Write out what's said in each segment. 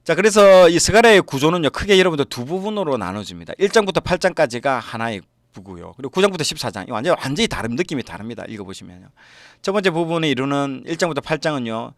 자, 그래서 이 스가랴의 구조는요, 크게 여러분들 두 부분으로 나눠집니다. 1장부터 8장까지가 하나의 부고요. 그리고 9장부터 14장, 완전히 다른 느낌이 다릅니다. 읽어보시면요. 첫 번째 부분을 이루는 1장부터 8장은요,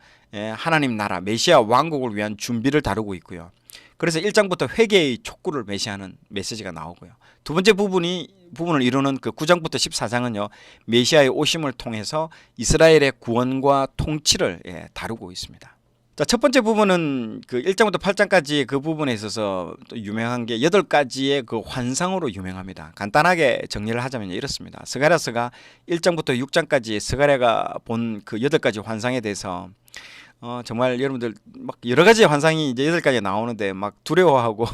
하나님 나라, 메시아 왕국을 위한 준비를 다루고 있고요. 그래서 1장부터 회개의 촉구를 메시하는 메시지가 나오고요. 두 번째 부분을 이루는 그 9장부터 14장은요, 메시아의 오심을 통해서 이스라엘의 구원과 통치를 다루고 있습니다. 자, 첫 번째 부분은 그 1장부터 8장까지 그 부분에 있어서 또 유명한 게 8가지의 그 환상으로 유명합니다. 간단하게 정리를 하자면 이렇습니다. 스가랴서가 1장부터 6장까지 스가랴가 본 그 8가지 환상에 대해서 정말 여러분들 막 여러 가지 환상이 이제 8가지 나오는데 막 두려워하고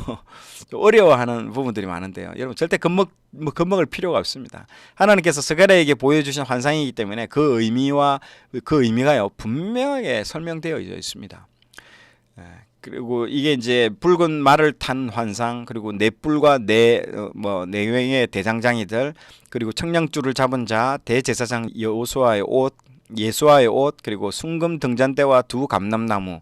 어려워하는 부분들이 많은데요. 여러분 절대 겁먹을 필요가 없습니다. 하나님께서 스가랴에게 보여주신 환상이기 때문에 그 의미와 그 의미가요 분명하게 설명되어 있습니다. 그리고 이게 이제 붉은 말을 탄 환상, 그리고 넷불과 내외의 대장장이들, 그리고 청량줄을 잡은 자, 대제사장 예수아의 옷, 그리고 순금 등잔대와 두 감람나무,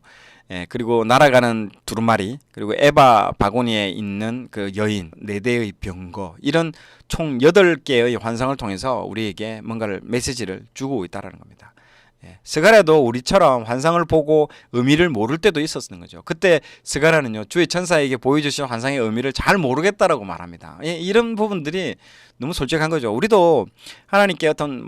그리고 날아가는 두루마리, 그리고 에바 바구니에 있는 그 여인, 4대의 병거, 이런 총 8개의 환상을 통해서 우리에게 뭔가를 메시지를 주고 있다는 겁니다. 스가랴도 우리처럼 환상을 보고 의미를 모를 때도 있었는 거죠. 그때 스가랴는요, 주의 천사에게 보여주신 환상의 의미를 잘 모르겠다라고 말합니다. 이런 부분들이 너무 솔직한 거죠. 우리도 하나님께 어떤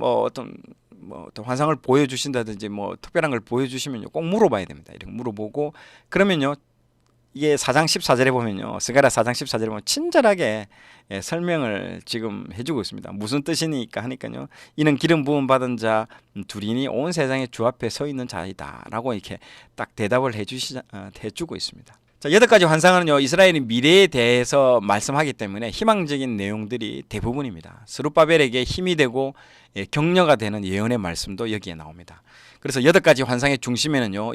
환상을 보여주신다든지 특별한 걸 보여주시면요, 꼭 물어봐야 됩니다. 이렇게 물어보고, 그러면요, 이게 4장 14절에 보면요, 스가랴 4장 14절에 보면 친절하게 설명을 지금 해주고 있습니다. 무슨 뜻이니까 하니까요, 이는 기름 부음 받은 자 둘이니 온 세상의 주 앞에 서 있는 자이다 라고 이렇게 딱 대답을 해주고 있습니다. 자, 8가지 환상은요, 이스라엘의 미래에 대해서 말씀하기 때문에 희망적인 내용들이 대부분입니다. 스룹바벨에게 힘이 되고 격려가 되는 예언의 말씀도 여기에 나옵니다. 그래서 8가지 환상의 중심에는요,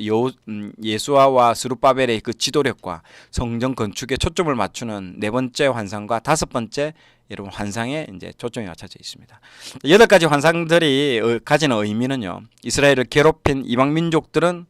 예수아와 스룹바벨의 그 지도력과 성전 건축에 초점을 맞추는 4번째 환상과 5번째 여러분 환상에 이제 초점이 맞춰져 있습니다. 8가지 환상들이 가지는 의미는요, 이스라엘을 괴롭힌 이방 민족들은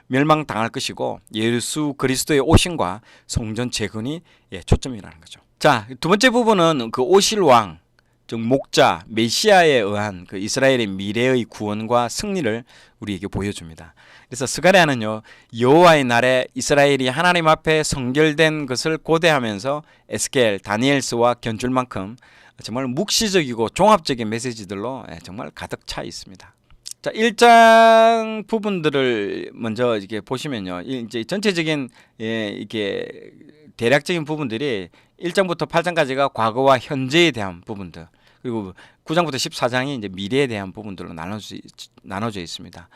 멸망당할 것이고, 예수 그리스도의 오심과 성전 재건이 초점이라는 거죠. 자, 두 번째 부분은 그 오실 왕, 즉 목자 메시아에 의한 그 이스라엘의 미래의 구원과 승리를 우리에게 보여줍니다. 그래서 스가랴는요, 여호와의 날에 이스라엘이 하나님 앞에 성결된 것을 고대하면서 에스겔, 다니엘서와 견줄 만큼 정말 묵시적이고 종합적인 메시지들로 정말 가득 차 있습니다. 자, 1장 부분들을 먼저 이렇게 보시면요, 이제 전체적인 이게 대략적인 부분들이 1장부터 8장까지가 과거와 현재에 대한 부분들, 그리고 9장부터 14장이 이제 미래에 대한 부분들로 나눠져 있습니다.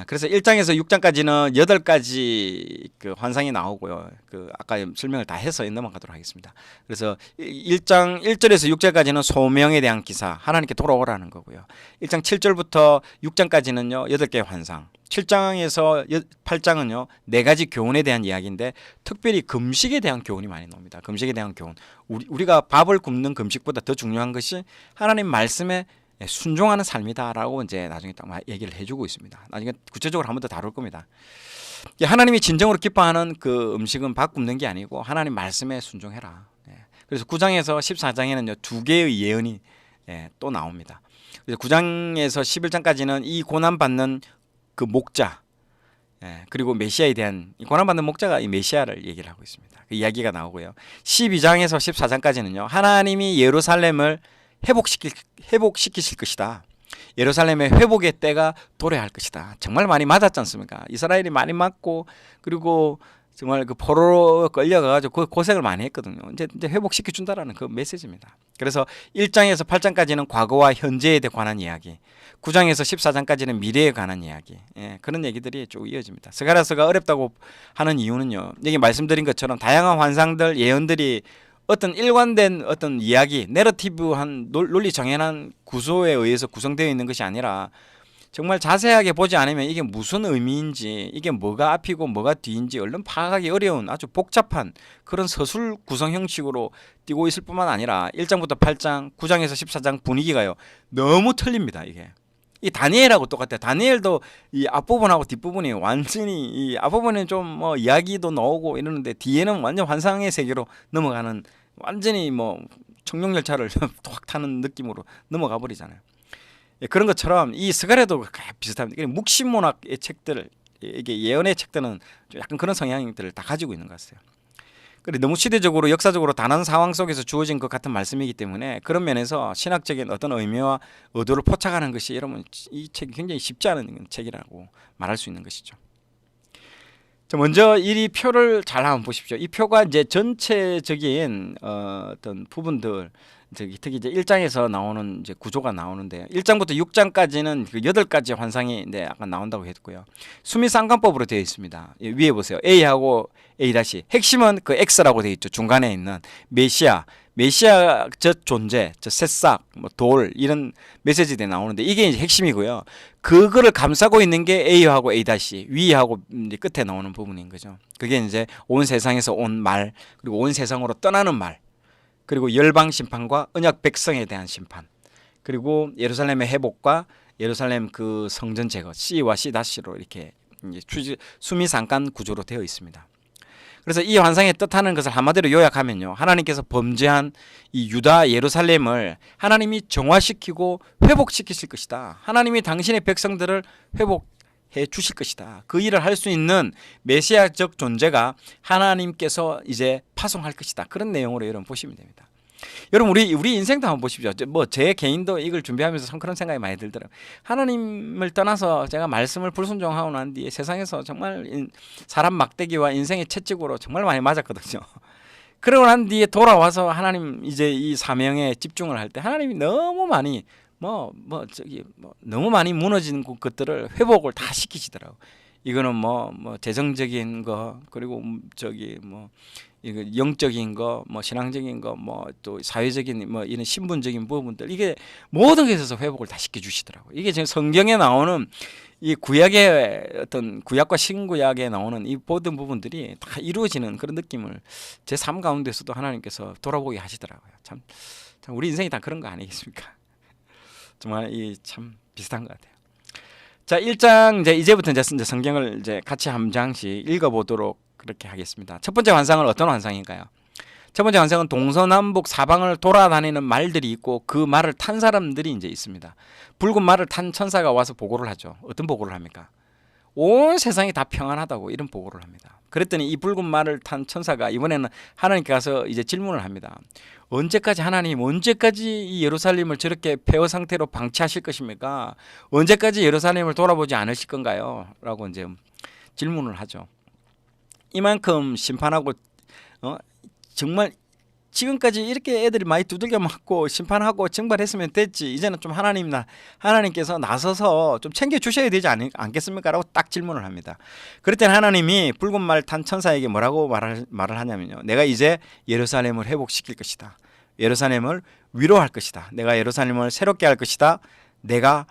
그래서 1장에서 6장까지는 8가지 그 환상이 나오고요. 그 아까 설명을 다 해서 넘어가도록 하겠습니다. 그래서 1장 1절에서 6절까지는 소명에 대한 기사, 하나님께 돌아오라는 거고요. 1장 7절부터 6장까지는요, 8개의 환상. 7장에서 8장은요, 4가지 교훈에 대한 이야기인데 특별히 금식에 대한 교훈이 많이 나옵니다. 금식에 대한 교훈. 우리가 밥을 굶는 금식보다 더 중요한 것이 하나님 말씀에 순종하는 삶이다라고 이제 나중에 딱 얘기를 해주고 있습니다. 나중에 구체적으로 한 번 더 다룰 겁니다. 하나님이 진정으로 기뻐하는 그 음식은 밥 굶는 게 아니고 하나님 말씀에 순종해라. 그래서 9장에서 14장에는요, 2개의 예언이 또 나옵니다. 그래서 9장에서 11장까지는 이 고난받는 그 목자, 그리고 메시아에 대한 이 고난받는 목자가 이 메시아를 얘기를 하고 있습니다. 그 이야기가 나오고요. 12장에서 14장까지는요, 하나님이 예루살렘을 회복시키실 것이다. 예루살렘의 회복의 때가 도래할 것이다. 정말 많이 맞았지 않습니까? 이스라엘이 많이 맞고, 그리고 정말 그 포로로 끌려가가지고 그 고생을 많이 했거든요. 이제 회복시켜 준다라는 그 메시지입니다. 그래서 1장에서 8장까지는 과거와 현재에 관한 이야기, 9장에서 14장까지는 미래에 관한 이야기, 그런 얘기들이 쭉 이어집니다. 스가랴서가 어렵다고 하는 이유는요, 여기 말씀드린 것처럼 다양한 환상들, 예언들이 어떤 일관된 어떤 이야기, 내러티브한 논리 정연한 구조에 의해서 구성되어 있는 것이 아니라 정말 자세하게 보지 않으면 이게 무슨 의미인지, 이게 뭐가 앞이고 뭐가 뒤인지 얼른 파악하기 어려운 아주 복잡한 그런 서술 구성 형식으로 띄고 있을 뿐만 아니라 1장부터 8장, 9장에서 14장 분위기가요, 너무 틀립니다. 이게 이 다니엘하고 똑같아요. 다니엘도 이 앞부분하고 뒷부분이 완전히 이 앞부분은 좀 뭐 이야기도 나오고 이러는데 뒤에는 완전 환상의 세계로 넘어가는 완전히 뭐 청룡열차를 확 타는 느낌으로 넘어가 버리잖아요. 예, 그런 것처럼 이 스가랴도 비슷합니다. 묵시문학의 책들, 이게 예언의 책들은 좀 약간 그런 성향들을 다 가지고 있는 것 같아요. 그리고 너무 시대적으로 역사적으로 단한 상황 속에서 주어진 것 같은 말씀이기 때문에 그런 면에서 신학적인 어떤 의미와 의도를 포착하는 것이 여러분 이 책이 굉장히 쉽지 않은 책이라고 말할 수 있는 것이죠. 자, 먼저 이 표를 잘 한번 보십시오. 이 표가 이제 전체적인 어떤 부분들, 특히 이제 1장에서 나오는 이제 구조가 나오는데 1장부터 6장까지는 그 8가지 환상이 이제 아까 나온다고 했고요. 수미상관법으로 되어 있습니다. 위에 보세요. A하고 A 다시. 핵심은 그 X라고 되어 있죠. 중간에 있는 메시아 저 존재, 저 새싹, 뭐 돌 이런 메시지들이 나오는데 이게 이제 핵심이고요. 그거를 감싸고 있는 게 A하고 A 다시 위하고 이제 끝에 나오는 부분인 거죠. 그게 이제 온 세상에서 온 말, 그리고 온 세상으로 떠나는 말, 그리고 열방 심판과 언약 백성에 대한 심판, 그리고 예루살렘의 회복과 예루살렘 그 성전 제거, C와 C 다시로 이렇게 이제 수미상관 구조로 되어 있습니다. 그래서 이 환상의 뜻하는 것을 한마디로 요약하면요, 하나님께서 범죄한 이 유다 예루살렘을 하나님이 정화시키고 회복시키실 것이다. 하나님이 당신의 백성들을 회복해 주실 것이다. 그 일을 할 수 있는 메시아적 존재가 하나님께서 이제 파송할 것이다. 그런 내용으로 여러분 보시면 됩니다. 여러분 우리 인생도 한번 보십시오. 뭐 제 개인도 이걸 준비하면서 참 그런 생각이 많이 들더라고요. 하나님을 떠나서 제가 말씀을 불순종하고 난 뒤에 세상에서 정말 사람 막대기와 인생의 채찍으로 정말 많이 맞았거든요. 그러고 난 뒤에 돌아와서 하나님 이제 이 사명에 집중을 할 때 하나님이 너무 많이 너무 많이 무너진 것들을 회복을 다 시키시더라고요. 이거는 뭐 재정적인 거, 그리고 이거 영적인 거, 뭐 신앙적인 거, 뭐 또 사회적인 뭐 이런 신분적인 부분들, 이게 모든 것에서 회복을 다 시켜 주시더라고요. 이게 지금 성경에 나오는 이 구약의 어떤 구약과 신구약에 나오는 이 모든 부분들이 다 이루어지는 그런 느낌을 제 삶 가운데서도 하나님께서 돌아보게 하시더라고요. 참 우리 인생이 다 그런 거 아니겠습니까? 정말 이 참 비슷한 것 같아요. 자, 1장 이제부터 이제 성경을 이제 같이 한 장씩 읽어보도록 그렇게 하겠습니다. 첫 번째 환상은 어떤 환상인가요? 첫 번째 환상은 동서남북 사방을 돌아다니는 말들이 있고 그 말을 탄 사람들이 이제 있습니다. 붉은 말을 탄 천사가 와서 보고를 하죠. 어떤 보고를 합니까? 온 세상이 다 평안하다고 이런 보고를 합니다. 그랬더니 이 붉은 말을 탄 천사가 이번에는 하나님께 가서 이제 질문을 합니다. 언제까지 이 예루살렘을 저렇게 폐허 상태로 방치하실 것입니까? 언제까지 예루살렘을 돌아보지 않으실 건가요? 라고 이제 질문을 하죠. 이만큼 심판하고 정말 지금까지 이렇게 애들이 많이 두들겨 맞고 심판하고 정발했으면 됐지. 이제는 좀 하나님께서 나서서 좀 챙겨 주셔야 되지 않겠습니까? 라고 딱 질문을 합니다. 그랬더니 하나님이 붉은 말 탄 천사에게 뭐라고 말을 하냐면요. 내가 이제 예루살렘을 회복시킬 것이다. 예루살렘을 위로할 것이다. 내가 예루살렘을 새롭게 할 것이다. 내가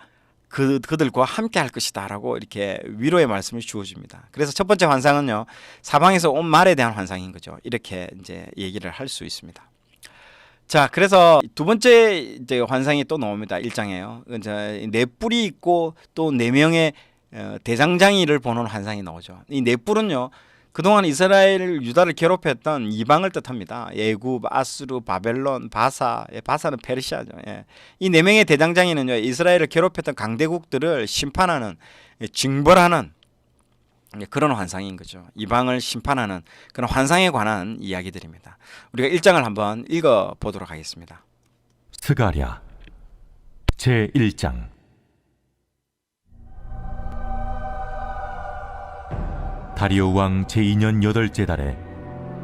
그들과 함께 할 것이다 라고 이렇게 위로의 말씀을 주어집니다. 그래서 첫 번째 환상은요, 사방에서 온 말에 대한 환상인 거죠. 이렇게 이제 얘기를 할 수 있습니다. 자, 그래서 두 번째 이제 환상이 또 나옵니다. 1장에요. 이제 네 뿔이 있고 또 네 명의 대장장이를 보는 환상이 나오죠. 이 네 뿔은요, 그동안 이스라엘 유다를 괴롭혔던 이방을 뜻합니다. 예굽, 아수르, 바벨론, 바사는 페르시아죠. 예. 이 네 명의 대장장이는요, 이스라엘을 괴롭혔던 강대국들을 심판하는, 징벌하는 그런 환상인 거죠. 이방을 심판하는 그런 환상에 관한 이야기들입니다. 우리가 1장을 한번 읽어보도록 하겠습니다. 스가랴 제1장. 다리오 왕 제2년 8째 달에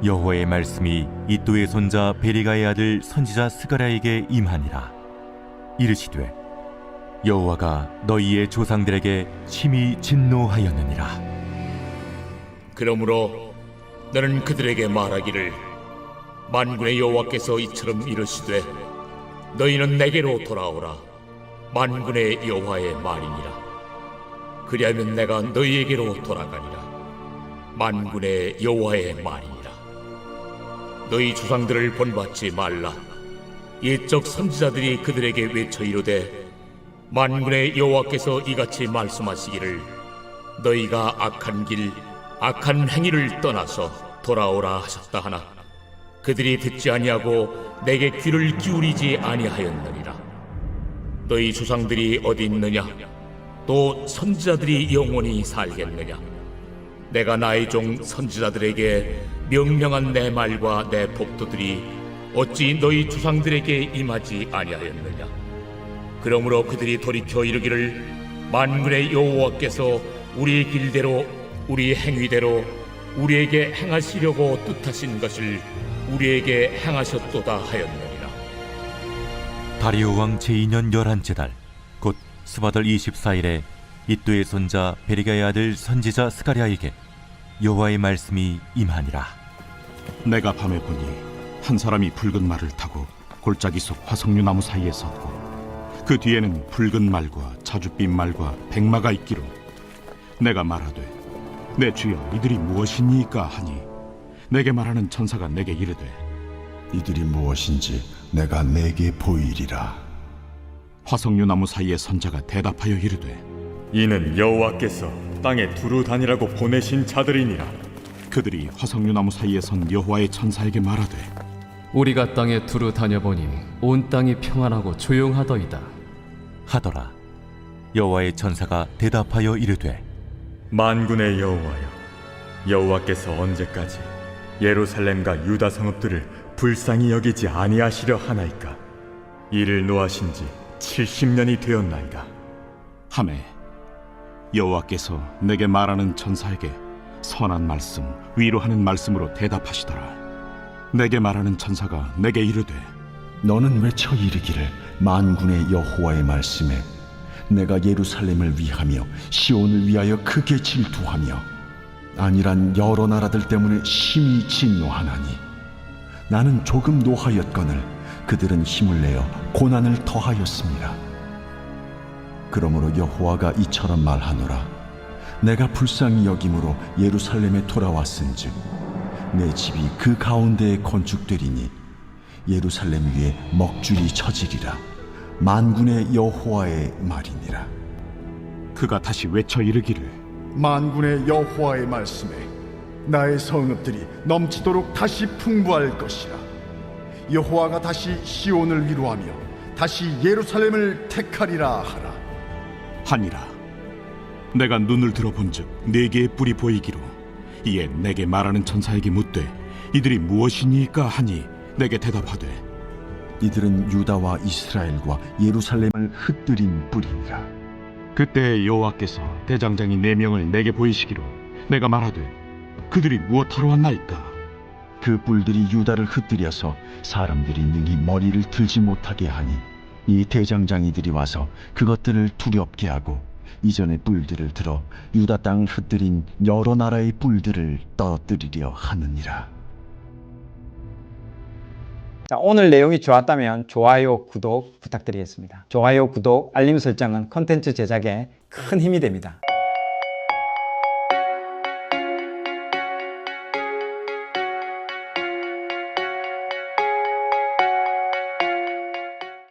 여호와의 말씀이 이도의 손자 베리가의 아들 선지자 스가랴에게 임하니라. 이르시되 여호와가 너희의 조상들에게 심히 진노하였느니라. 그러므로 너는 그들에게 말하기를 만군의 여호와께서 이처럼 이르시되 너희는 내게로 돌아오라. 만군의 여호와의 말이니라. 그리하면 내가 너희에게로 돌아가니라. 만군의 여호와의 말이니라. 너희 조상들을 본받지 말라. 옛적 선지자들이 그들에게 외쳐 이르되 만군의 여호와께서 이같이 말씀하시기를 너희가 악한 길 악한 행위를 떠나서 돌아오라 하셨다 하나 그들이 듣지 아니하고 내게 귀를 기울이지 아니하였느니라. 너희 조상들이 어디 있느냐? 또 선지자들이 영원히 살겠느냐? 내가 나의 종 선지자들에게 명령한 내 말과 내 법도들이 어찌 너희 조상들에게 임하지 아니하였느냐? 그러므로 그들이 돌이켜 이르기를 만군의 여호와께서 우리 길대로 우리 행위대로 우리에게 행하시려고 뜻하신 것을 우리에게 행하셨도다 하였느니라. 다리오 왕 제2년 11째 달 곧 스바들 24일에 이또의 손자 베리가의 아들 선지자 스가랴에게 여호와의 말씀이 임하니라. 내가 밤에 보니 한 사람이 붉은 말을 타고 골짜기 속 화석류 나무 사이에 섰고 그 뒤에는 붉은 말과 자줏빛 말과 백마가 있기로 내가 말하되 내 주여 이들이 무엇이니까 하니 내게 말하는 천사가 내게 이르되 이들이 무엇인지 내가 내게 보이리라. 화석류 나무 사이에 선 자가 대답하여 이르되 이는 여호와께서 땅에 두루 다니라고 보내신 자들이니라. 그들이 화석류 나무 사이에 선 여호와의 천사에게 말하되 우리가 땅에 두루 다녀보니 온 땅이 평안하고 조용하더이다 하더라. 여호와의 천사가 대답하여 이르되 만군의 여호와여, 여호와께서 언제까지 예루살렘과 유다 성읍들을 불쌍히 여기지 아니하시려 하나이까? 이를 노하신 지 70년이 되었나이다. 하매 여호와께서 내게 말하는 천사에게 선한 말씀 위로하는 말씀으로 대답하시더라. 내게 말하는 천사가 내게 이르되 너는 외쳐 이르기를 만군의 여호와의 말씀에 내가 예루살렘을 위하며 시온을 위하여 크게 질투하며 아니란 여러 나라들 때문에 심히 진노하나니 나는 조금 노하였거늘 그들은 힘을 내어 고난을 더하였습니다. 그러므로 여호와가 이처럼 말하노라. 내가 불쌍히 여김으로 예루살렘에 돌아왔은즉 내 집이 그 가운데에 건축되리니 예루살렘 위에 먹줄이 쳐지리라. 만군의 여호와의 말이니라. 그가 다시 외쳐 이르기를 만군의 여호와의 말씀에 나의 성읍들이 넘치도록 다시 풍부할 것이라. 여호와가 다시 시온을 위로하며 다시 예루살렘을 택하리라 하라. 하니라. 내가 눈을 들어본즉 네 개의 뿔이 보이기로 이에 내게 말하는 천사에게 묻되 이들이 무엇이니까 하니 내게 대답하되 이들은 유다와 이스라엘과 예루살렘을 흩뜨린 뿌리니라. 그때 여호와께서 대장장이 4명을 내게 보이시기로 내가 말하되 그들이 무엇하러 왔나이까? 그 뿔들이 유다를 흩뜨려서 사람들이 능히 머리를 들지 못하게 하니 이 대장장이들이 와서 그것들을 두렵게 하고 이전의 뿔들을 들어 유다 땅을 흩뜨린 여러 나라의 뿔들을 떨어뜨리려 하느니라. 자, 오늘 내용이 좋았다면 좋아요, 구독 부탁드리겠습니다. 좋아요, 구독, 알림 설정은 콘텐츠 제작에 큰 힘이 됩니다.